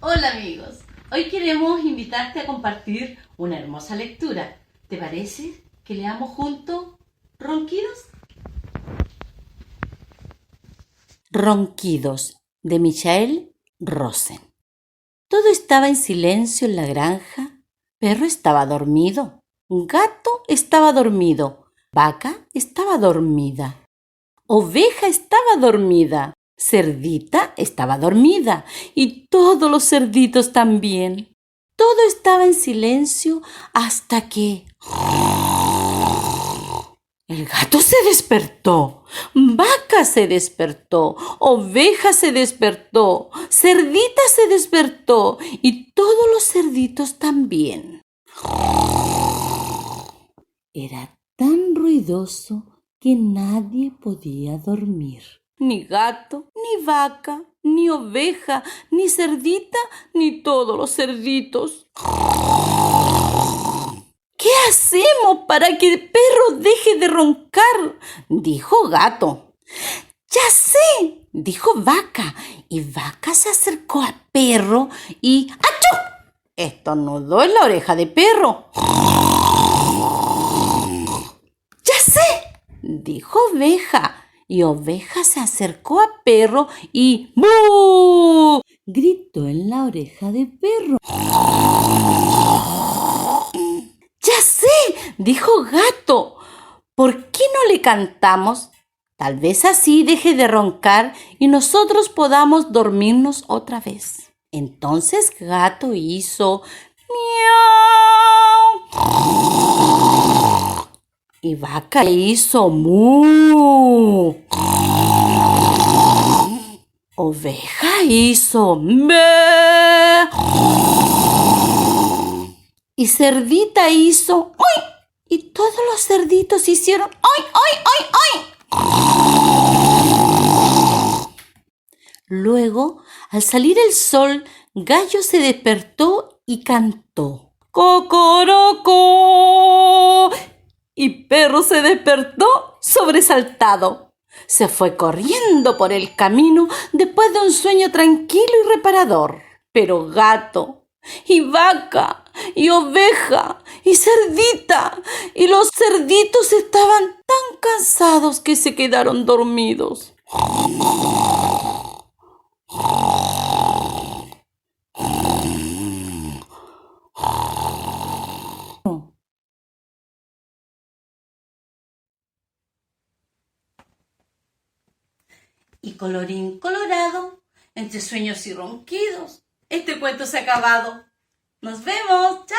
Hola amigos, hoy queremos invitarte a compartir una hermosa lectura. ¿Te parece que leamos juntos Ronquidos? Ronquidos de Michael Rosen. Todo estaba en silencio en la granja. Perro estaba dormido, gato estaba dormido, vaca estaba dormida, oveja estaba dormida, cerdita estaba dormida y todos los cerditos también. Todo estaba en silencio hasta que el gato se despertó, vaca se despertó, oveja se despertó, cerdita se despertó y todos los cerditos también. Era tan ruidoso que nadie podía dormir. Ni gato, ni vaca, ni oveja, ni cerdita, ni todos los cerditos. ¿Qué hacemos para que el perro deje de roncar?, dijo Gato. Ya sé, dijo Vaca, y Vaca se acercó al perro y ¡achú!, estornudó en la oreja de Perro. Ya sé, dijo Oveja, y Oveja se acercó a Perro y ¡bú!, gritó en la oreja de Perro. Ya sé, dijo Gato. ¿Por qué no le cantamos? Tal vez así deje de roncar y nosotros podamos dormirnos otra vez. Entonces Gato hizo miau y Vaca hizo mu. Oveja hizo me. Y Cerdita hizo ¡ay! Y todos los cerditos hicieron ¡ay, ay, ay, ay! Luego, al salir el sol, Gallo se despertó y cantó ¡cocorocó! Y Perro se despertó sobresaltado. Se fue corriendo por el camino después de un sueño tranquilo y reparador. Pero Gato y Vaca y Oveja y Cerdita y los cerditos estaban tan cansados que se quedaron dormidos. Y colorín colorado, entre sueños y ronquidos, este cuento se ha acabado. ¡Nos vemos! ¡Chao!